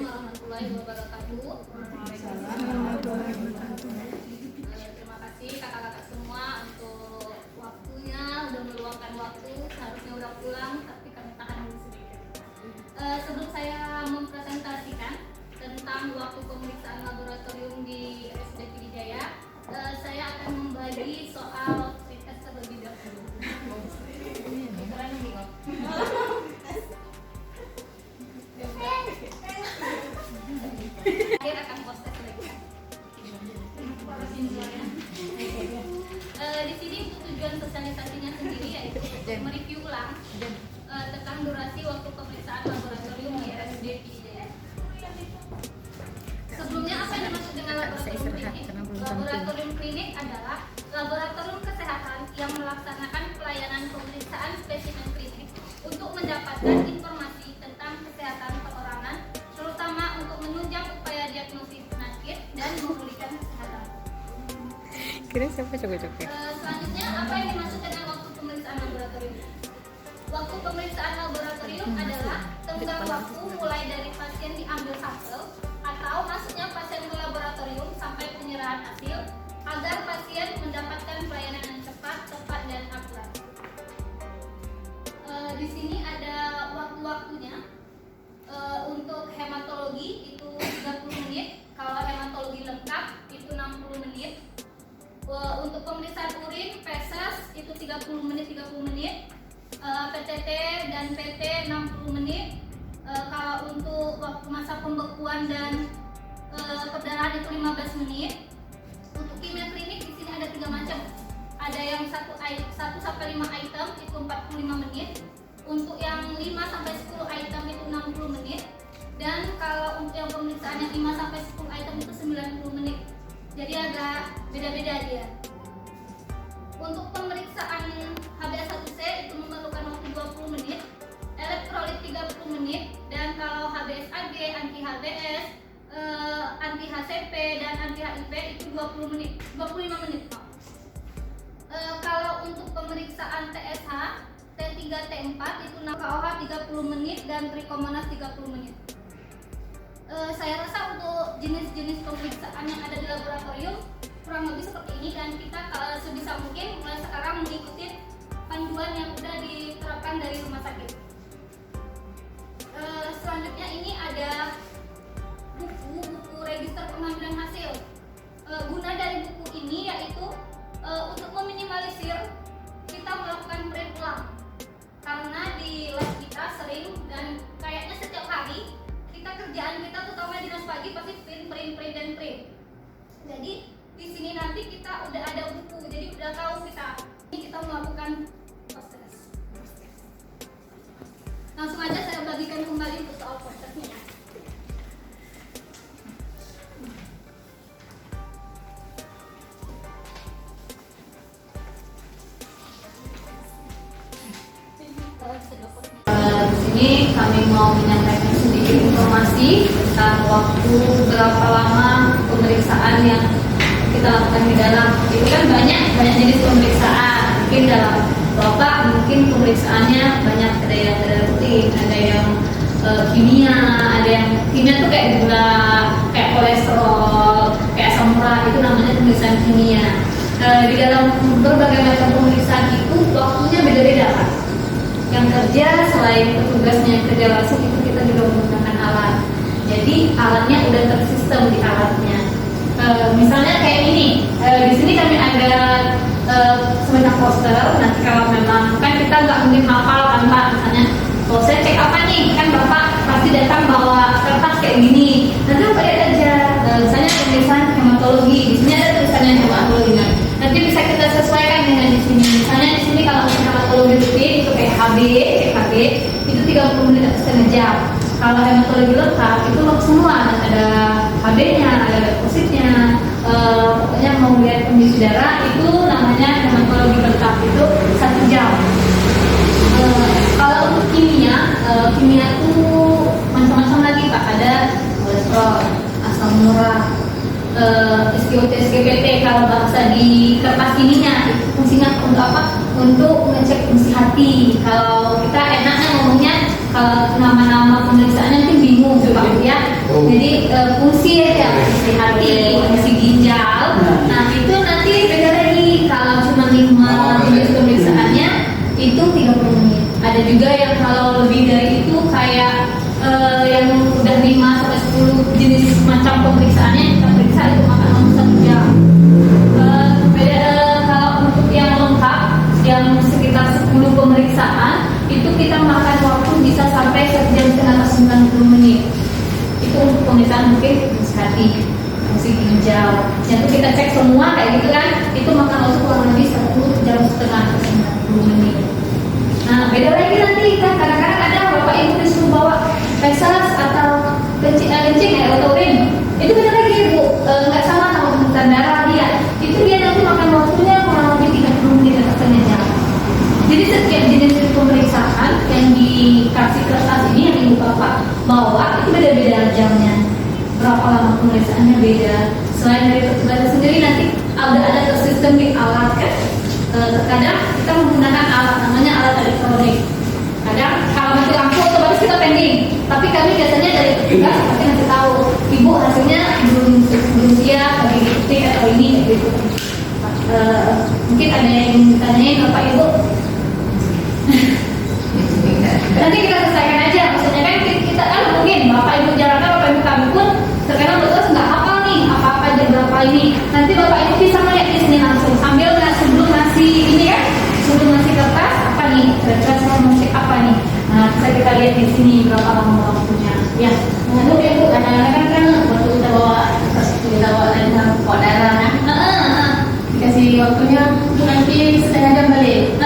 warahmatullahi wabarakatuh. Terima kasih kakak-kakak semua untuk waktunya, udah meluangkan waktu. Seharusnya udah pulang, tapi kami tahan dulu sedikit. Sebelum saya mempresentasikan tentang waktu pemeriksaan laboratorium di RSUD Pidijaya, saya akan membagi soal tes terlebih dahulu. Keren nih kok. Akhir akan post test lagi. Di sini untuk tujuan sosialisasinya sendiri yaitu mereview ulang tentang durasi waktu pemeriksaan laboratorium di RSUD Pidijaya. Sebelumnya apa yang dimaksud dengan laboratorium klinik? Laboratorium klinik adalah laboratorium kesehatan yang melaksanakan pelayanan pemeriksaan spesimen klinik untuk mendapatkan informasi tentang kesehatan perorangan, terutama untuk menunjang upaya diagnosis penyakit dan memulihkan kesehatan. Kira siapa coba-coba? Selanjutnya, apa yang dimaksud dengan waktu pemeriksaan laboratorium? Waktu pemeriksaan laboratorium adalah tenggang waktu mulai dari pasien diambil sampel atau masuknya pasien ke laboratorium sampai penyerahan hasil agar pasien mendapatkan pelayanan yang cepat, tepat, dan akurat. Di sini ada waktu-waktunya. Untuk hematologi itu 30 menit, kalau hematologi lengkap itu 60 menit. Untuk pemeriksaan urin, feses itu 30 menit, PTT dan PT 60 menit. Kalau untuk waktu masa pembekuan dan perdarahan itu 15 menit. Untuk kimia klinik di sini ada 3 macam. Ada yang 1 sampai 5 item itu 45 menit. Untuk yang 5 sampai 10 item itu 60 menit. Dan kalau untuk yang pemeriksaan yang 5 sampai 10 item itu 90 menit. Jadi agak beda-beda dia. Untuk pemeriksaan HbA1c itu memerlukan waktu 20 menit, elektrolit 30 menit, dan kalau HbSAg, anti-HbS, anti-HCP, dan anti-HIV itu 20 menit, 25 menit. Kalau untuk pemeriksaan TSH, T3, T4 itu KOH 30 menit dan Trichomonas 30 menit. Saya rasa untuk jenis-jenis pemeriksaan yang ada di laboratorium kurang lebih seperti ini, dan kita sebisa mungkin mulai sekarang mengikuti panduan yang sudah diterapkan dari rumah sakit. Selanjutnya ini ada buku register pengambilan hasil. Guna dari buku ini yaitu untuk meminimalisir kita melakukan print ulang, karena di lab kita sering dan kayaknya setiap hari kerjaan kita terutama dinas pagi pasti print. Jadi di sini nanti kita udah ada buku, jadi udah tahu kita melakukan proses. Langsung aja saya bagikan kembali untuk soal prosesnya. Di sini kami mau menyampaikan sedikit informasi tentang waktu berapa lama pemeriksaan yang kita lakukan di dalam. Itu kan banyak jenis pemeriksaan. Mungkin dalam Bapak mungkin pemeriksaannya banyak, ada yang rutin, ada yang kimia, ada yang kimia tuh kayak gula, kayak kolesterol, kayak asam urat, itu namanya pemeriksaan kimia. Di dalam berbagai macam pemeriksaan itu waktunya beda-beda kan. Yang kerja selain petugasnya kerja langsung itu kita juga menggunakan alat. Jadi alatnya udah tersistem di alatnya. Misalnya kayak ini, di sini kami ada sebanyak poster. Nanti kalau memang kan kita nggak mungkin hafal kan Pak, misalnya kalau saya cek apa nih, kan Bapak pasti datang bawa kertas kayak gini. Nanti Bapak lihat aja, misalnya pemeriksaan hematologi, di sini ada tulisannya hematologi. Nanti bisa kita sesuaikan dengan di sini. Misalnya di sini kalau hematologi rutin itu kayak HB itu 30 menit atau setengah jam. Kalau hematologi lengkap itu semua, ada HB-nya, ada leukositnya. Pokoknya mau lihat kondisi darah itu namanya hematologi lengkap itu 1 jam. Kalau untuk kimia itu macam-macam lagi Pak. Ada kolesterol, asam urat, SGOT, SGPT kalau bahasa di kertas ininya. Fungsinya untuk apa? untuk ngecek fungsi hati. Kalau kita enaknya ngomongnya kalau nama-nama pemeriksaannya nanti bingung Pak ya. Jadi fungsi ya, fungsi hati, fungsi ginjal. Nah itu nanti beda lagi. Kalau cuma 5 jenis pemeriksaannya itu 30 menit. Ada juga yang kalau lebih dari itu kayak yang udah 5 sampai 10 jenis macam pemeriksaannya kita periksa itu makan waktu 1 jam. Kalau untuk yang lengkap yang sekitar 10 pemeriksaan itu kita makan waktu bisa sampai 1 jam setengah atau 90 menit. Itu untuk pemeriksaan mungkin fungsi hati, fungsi ginjal. Yang kita cek semua kayak gitu kan, itu makan waktu kurang lebih 1 jam setengah atau 90 menit. Nah beda lagi nanti kan kadang-kadang ada bapak ibu disuruh bawa pesas atau kencing atau urin. Itu beda lagi bu, nggak sama sama pemeriksaan darah dia. Itu dia nanti makan waktunya kurang lebih 30 menit atau setengah jam. Jadi setiap jenis pemeriksaan yang dikasih kertas ini yang ibu bapak bawa itu beda-beda jamnya. Berapa lama pemeriksaannya beda. Selain dari petugasnya sendiri nanti ada sistem di alat kan. Terkadang kita menggunakan alat namanya alat elektronik. Kadang kalau mati lampu otomatis kita pending. Tapi kami biasanya dari petugas pasti ngasih tahu, ibu hasilnya belum siap, lagi diketik atau ini gitu. Mungkin ada yang ditanyain bapak ibu. Nanti kita selesaikan aja. Maksudnya kan kita kan mungkin bapak ibu jalankan, bapak ibu kami pun terkadang petugas nggak hafal nih apa-apa aja berapa ini. Nanti bapak ibu bisa melihat di sini langsung sambil sebelum ngasih ini kan, sebelum ngasih kertas apa nih, kertas mau cek apa nih. Nah bisa kita lihat di sini berapa lama waktunya. Ya, Menurut ya bu, kadang-kadang kan waktu kita bawa darah kan, dikasih waktunya nanti setengah jam balik.